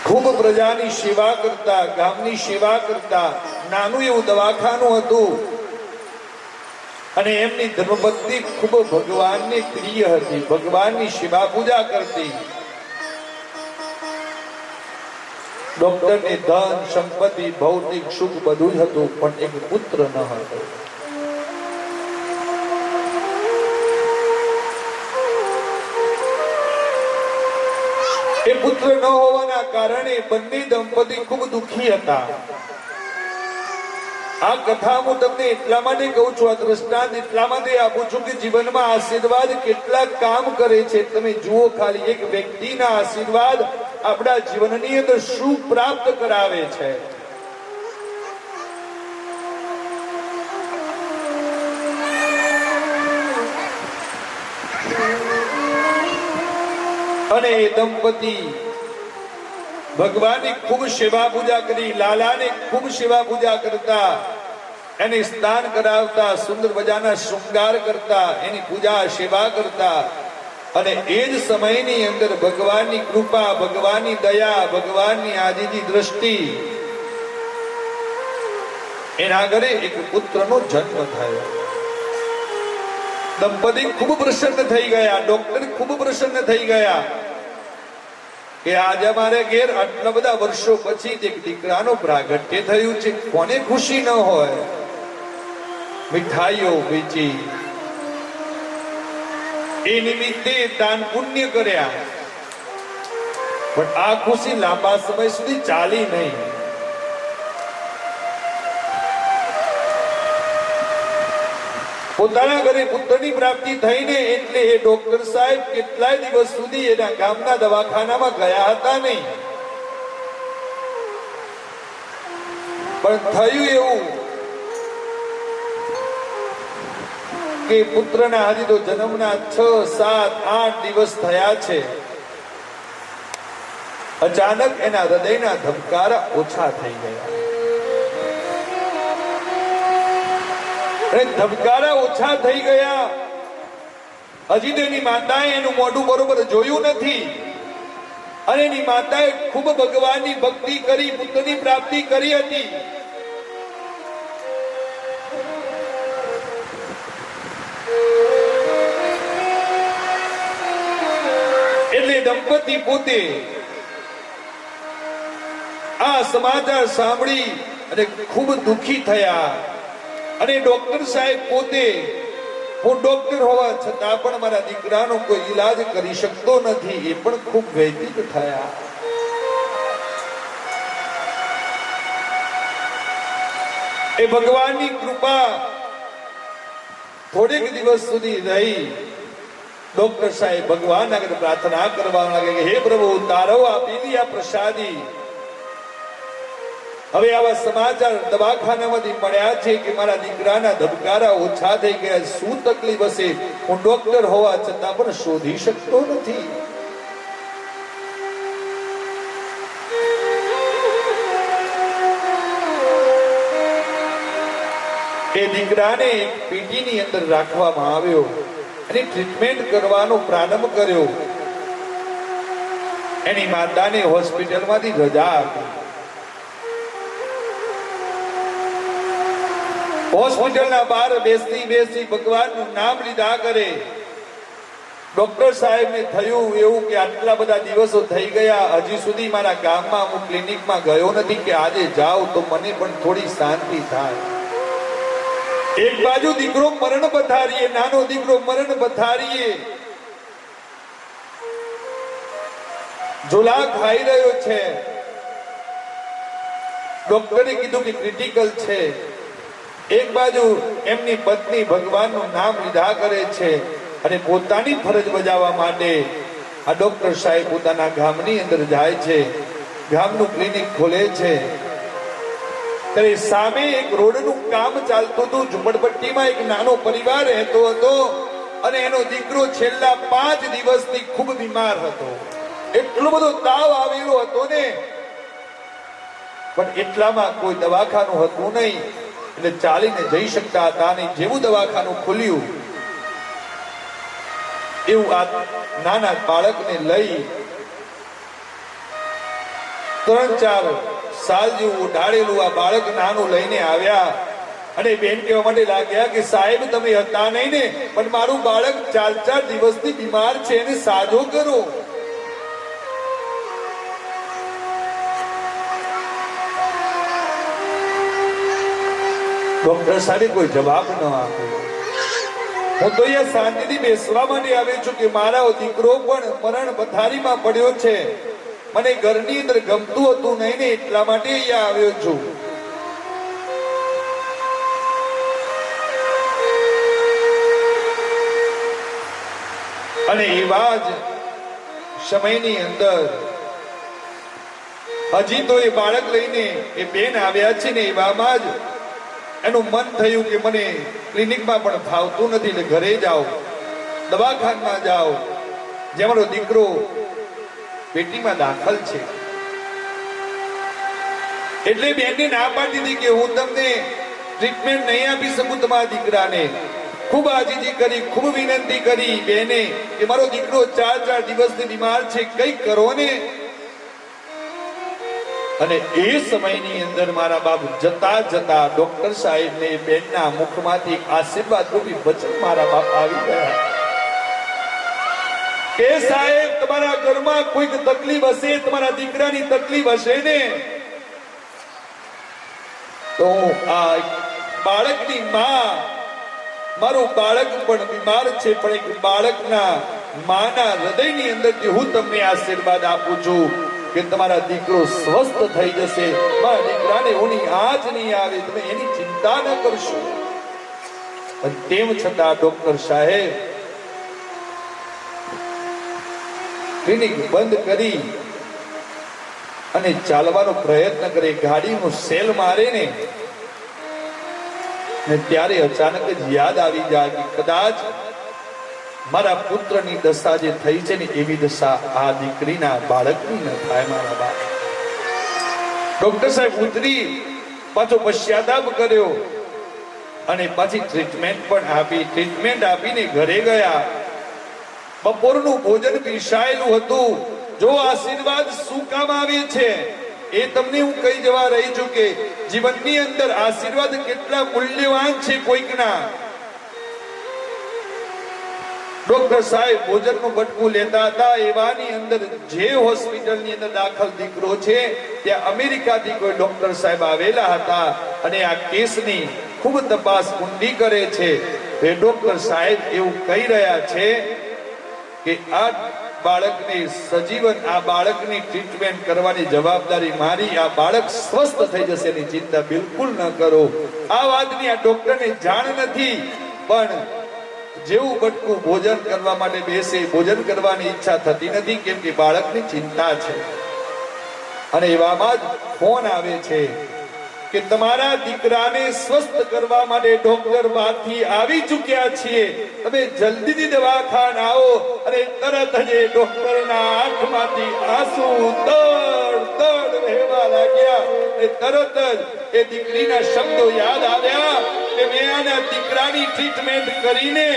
ખૂબ પ્રજાની સેવા કરતા, ગામની સેવા કરતા નાનું એવું દવાખાનું હતું અને એમની ધર્મપત્ની ખૂબ ભગવાનને પ્રિય હતી, ભગવાનની સેવા પૂજા કરતી. ડોક્ટરને ધન સંપત્તિ ભૌતિક સુખ બધું જ હતું, પણ એક પુત્ર ન હતો. એ પુત્ર ન હોવાના કારણે બંને દંપતી ખૂબ દુઃખી હતા. આ કથા હું તમને એટલા માટે કહું છું, આ દ્રષ્ટાંત એટલા માટે આપું છું કે જીવનમાં આશીર્વાદ કેટલા કામ કરે છે તમે જુઓ. ખાલી એક વ્યક્તિના આશીર્વાદ આપણા જીવનની અંદર શું પ્રાપ્ત કરાવે છે. અને એ દંપતી ભગવાનની ખૂબ સેવા પૂજા કરી, લાલાને ખૂબ સેવા પૂજા કરતા, એને સ્નાન કરાવતા, સુંદર મજાના શૃંગાર કરતા, એની પૂજા સેવા કરતા. અને એ જ સમયની અંદર ભગવાનની કૃપા, ભગવાનની દયા, ભગવાનની આજીજી દ્રષ્ટિ, એના ઘરે એક પુત્રનો જન્મ થયો. દંપતી ખૂબ પ્રસન્ન થઈ ગયા, ડોક્ટર ખૂબ પ્રસન્ન થઈ ગયા કે આજે અમારે ઘેર આટલા બધા વર્ષો પછી એક દીકરાનો પ્રાગટ્ય થયું છે. કોને ખુશી ન હોય? મીઠાઈઓ વેચી, એ નિમિત્તે દાન પુણ્ય કર્યા, પણ આ ખુશી લાંબા સમય સુધી ચાલી નહીં. પોતાના ઘરે પુત્રની પ્રાપ્તિ થઈને એટલે એ ડોક્ટર સાહેબ કેટલાય દિવસ સુધી એના ગામના દવાખાનામાં ગયા હતા નહીં. પણ થયું એવું કે પુત્રના હજી તો જન્મના 6, 7, 8 દિવસ થયા છે. અચાનક એના હૃદયના ધબકારા ઓછા થઈ ગયા. ધબકારા ઓછા થઈ ગયા. હજી તો એની માતાએ એનું મોઢું બરોબર જોયું નથી અને એની માતાએ ખૂબ ભગવાનની ભક્તિ કરી, પુત્રની પ્રાપ્તિ કરી હતી. એટલે દંપતી પોતે આ સમાચાર સાંભળી અને ખૂબ દુઃખી થયા. અને ડોક્ટર સાહેબ પોતે, હું ડોક્ટર હોવા છતાં પણ મારા દીકરાનો કોઈ ઈલાજ કરી શકતો નથી, એ પણ ખૂબ વ્યથિત થયા. એ ભગવાનની કૃપા થોડેક દિવસ સુધી રહી. ડોક્ટર સાહેબ ભગવાન આગળ પ્રાર્થના કરવા લાગે કે હે પ્રભુ, તારો આપેલી આ પ્રસાદી, હવે આવા સમાચાર દવાખાનામાંથી મળ્યા છે કે મારા દીકરાના ધબકારા ઓછા થઈ ગયા. શું તકલીફ હશે? હું ડોક્ટર હોવા છતાં પણ શોધી શકતો નથી. એ દીકરાને એક પેટીની અંદર રાખવામાં આવ્યો અને ટ્રીટમેન્ટ કરવાનો પ્રારંભ કર્યો. એની માતાને હોસ્પિટલમાંથી રજા આપી. હોસ્પિટલના બહાર બેસી બેસી ભગવાનનું નામ લીધા કરે. ડોક્ટર સાહેબને થયું એવું કે આટલા બધા દિવસો થઈ ગયા, હજી સુધી મારા ગામમાં હું ક્લિનિકમાં ગયો નથી કે આજે જાઉં તો મને પણ થોડી શાંતિ થાય. એક બાજુ દીકરો મરણ પથારીએ, નાનો દીકરો મરણ પથારીએ ઝોલા ખાઈ રહ્યો છે. ડોક્ટરે કીધું કે ક્રિટિકલ છે. એક બાજુ એમની પત્ની ભગવાનનું નામ લીધા કરે છે અને પોતાની ફરજ બજાવવા માટે આ ડોક્ટર સાહેબ પોતાના ગામની અંદર જાય છે, ગામનું ક્લિનિક ખોલે છે. ત્યારે સામે એક રોડનું કામ ચાલતું હતું. ઝુંપડપટ્ટીમાં એક નાનો પરિવાર રહેતો હતો અને એનો દીકરો છેલ્લા 5 દિવસથી ખૂબ બીમાર હતો. એટલો બધો તાવ આવેલો હતો ને, પણ એટલામાં કોઈ દવાખાનું હતું નહીં, એટલે ચાલીને જઈ શકતા હતા નહીં. જેવું દવાખાનું ખુલ્યું એવું આ નાના બાળકને લઈ 3-4 સાલ જેવું ઢાળેલું આ બાળક નાનું લઈને આવ્યા અને બેન કહેવા માટે લાગ્યા કે સાહેબ તમે હતા નહીં ને, પણ મારું બાળક 4 દિવસથી બીમાર છે, એને સાજો કરો. ડોક્ટર સાહેબે કોઈ જવાબ ન આપ્યો. હું તો અહીંયા શાંતિથી બેસવા માટે આવ્યો છું કે મારો દીકરો પણ મરણ પથારીમાં પડ્યો છે, મને ઘરની અંદર ગમતું હતું નહીં ને, એટલા માટે અહીંયા આવ્યો છું. અને એવા જ સમયની અંદર હજી તો એ બાળક લઈને એ બેન આવ્યા છે ને, એવામાં જ એનું મન થયું કે મને ક્લિનિકમાં પણ ફાવતું નથી, એટલે ઘરે જાઓ, દવાખાનામાં જાઓ, જે મારો દીકરો પેટીમાં દાખલ છે. એટલે બેનને ના પાડી દીધી કે હું તમને ટ્રીટમેન્ટ નહીં આપી શકું તમારા દીકરાને. ખૂબ આજીજી કરી, ખૂબ વિનંતી કરી બેને કે મારો દીકરો 4 દિવસથી બીમાર છે, કંઈક કરો ને. અને એ સમયની અંદર મારા બાપ જતા જતા ડોક્ટર સાહેબને બેનના મુખમાંથી આશીર્વાદ રૂપી વચન મારા બાપ આવી ગયા કે સાહેબ તમારા ઘરમાં કોઈક તકલીફ હશે, તમારા દીકરાની તકલીફ હશે ને, તો આ બાળકની માં, મારું બાળક પણ બીમાર છે, પણ એક બાળકના માના હૃદયની અંદરથી હું તમને આશીર્વાદ આપું છું કે તમારા દીકરો સ્વસ્થ થઈ જશે, મારા દીકરાને ઓની આંચ નહીં આવે, તમે એની ચિંતા ન કરશો. પણ તેમ છતાં ડોક્ટર સાહેબ ક્લિનિક બંધ કરી અને ચાલવાનો પ્રયત્ન કરે, ગાડીનું સેલ મારે ને ત્યારે અચાનક જ યાદ આવી જાય કે કદાચ મારા પુત્રની દશા જે થઈ છે ને, એવી દશા આ દીકરીના બાળકની ન થાય. મારા બાપ ડોક્ટર સાહેબ ઉતરી પાછો પશ્ચાતાપ કર્યો અને પાછી ટ્રીટમેન્ટ પણ આપી. ટ્રીટમેન્ટ આપીને ઘરે ગયા. બપોરનું ભોજન પીરસાયેલું હતું. જો આશીર્વાદ શું કામ આવે છે એ તમને હું કહી જવા રહી છું કે જીવનની અંદર આશીર્વાદ કેટલા મૂલ્યવાન છે કોઈકના. ડોક્ટર સાહેબ ભોજનનું બટકું લેતા હતા, એવાની અંદર જે હોસ્પિટલની અંદર દાખલ દીકરો છે ત્યાં અમેરિકાથી કોઈ ડોક્ટર સાહેબ આવેલા હતા અને આ કેસની ખૂબ તપાસ ઊંડી કરે છે. એ ડોક્ટર સાહેબ એવું કહી રહ્યા છે કે આ બાળકને સજીવન, આ બાળકની ટ્રીટમેન્ટ કરવાની જવાબદારી મારી, આ બાળક સ્વસ્થ થઈ જશે એની ચિંતા બિલકુલ ન કરો. આ વાતની આ ડોક્ટરને જાણ નથી, પણ જેવું બટકું ભોજન કરવા માટે બેસે, ભોજન કરવાની ઈચ્છા થતી નથી, કેમ કે બાળકની ચિંતા છે. અને એવામાં જ ફોન આવે છે કે તમારા દીકરાને સ્વસ્થ કરવા માટે ડોક્ટર બહારથી આવી ચૂક્યા છીએ, તમે જલ્દીથી દવાખાને આવો. અને તરત જ એ ડોક્ટરના આંખમાંથી આંસુ દડ દડ વહેવા લાગ્યા. અને તરત જ એ દીકરીના શબ્દો યાદ આવ્યા કે મેં આના દીકરાની ટ્રીટમેન્ટ કરીને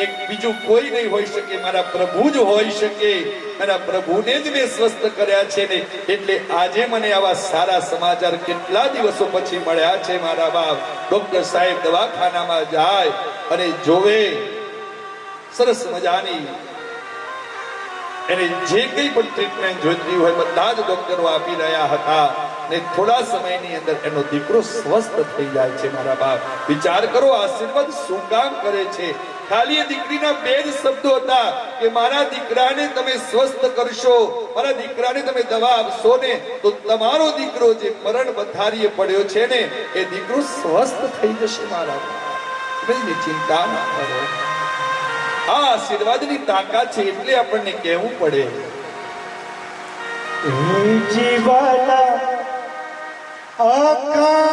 એક બીજું કોઈ નહીં હોઈ શકે, મારા પ્રભુ જ હોઈ શકે, મારા પ્રભુને જ મેં સ્વસ્થ કર્યા છે ને. એટલે આજે મને આવા સારા સમાચાર કેટલા દિવસો પછી મળ્યા છે. મારા બાપ ડોક્ટર સાહેબ દવાખાનામાં જાય અને જોવે સરસ મજાની એને જે કંઈ પણ ટ્રીટમેન્ટ જોઈતી હોય બધા જ ડોક્ટરો આપી રહ્યા હતા ને થોડા સમયની અંદર એનો દીકરો સ્વસ્થ થઈ જાય છે. મારા બાપ વિચાર કરો, આશીર્વાદ શું કામ કરે છે. ખાલી એ દીકરીના બે જ શબ્દો હતા કે મારા દીકરાને તમે સ્વસ્થ કરશો, મારા દીકરાને તમે દવા આપશો ને તો તમારો દીકરો જે મરણ પથારીએ પડ્યો છે ને એ દીકરો સ્વસ્થ થઈ જશે. મારા તમે ચિંતા ના કરો. આ આશીર્વાદની તાકાત છે એટલે આપણને કહેવું પડે. જીવાલા આકા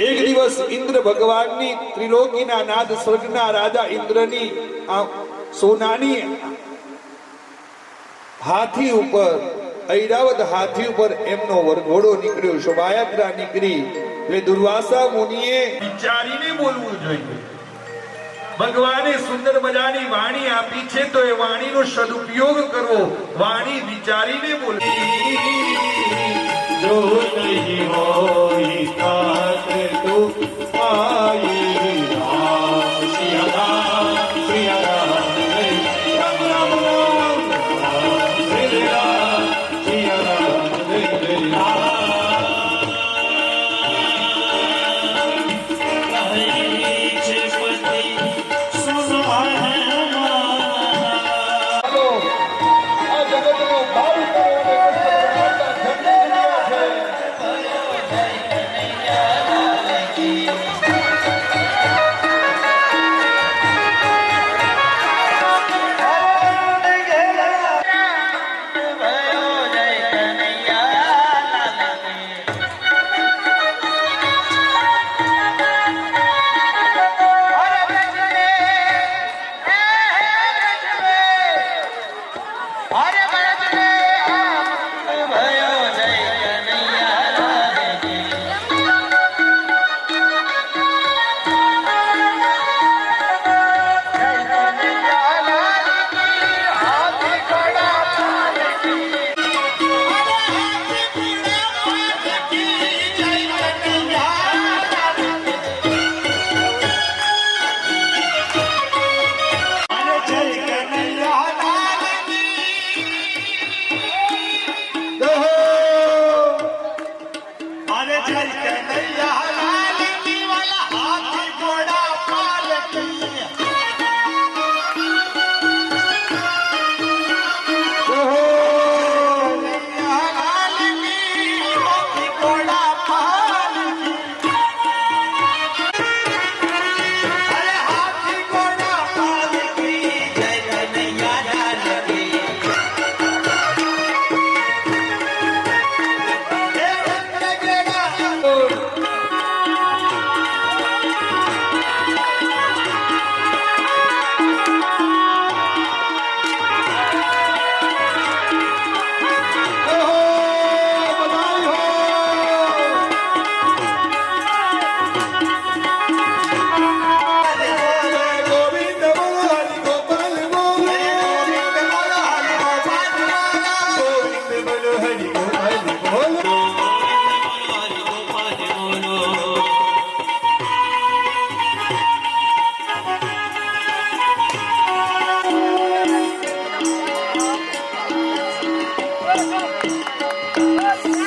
એક દિવસ ઇન્દ્ર ભગવાનની ત્રિલોકીના નાદ સ્વર્ગના રાજા ઇન્દ્રની સોનાની હાથી ઉપર, ઐરાવત હાથી ઉપર એમનો વરઘોડો નીકળ્યો, શોભાયાત્રા નીકળી. એટલે દુર્વાસા મુનિએ વિચારીને બોલવું જોઈએ. ભગવાને સુંદર મજાની વાણી આપી છે તો એ વાણીનો સદુપયોગ કરવો, વાણી વિચારીને બોલવી. જો નહીં હોય તાત તું આઈ રામ સિયા રામ જય રામ રામ રામ શ્રી રામ સિયા રામ જય રામ. આ જગતનો ભાવ કરો અને કૃષ્ણ ભગવાનના જન્મ છે.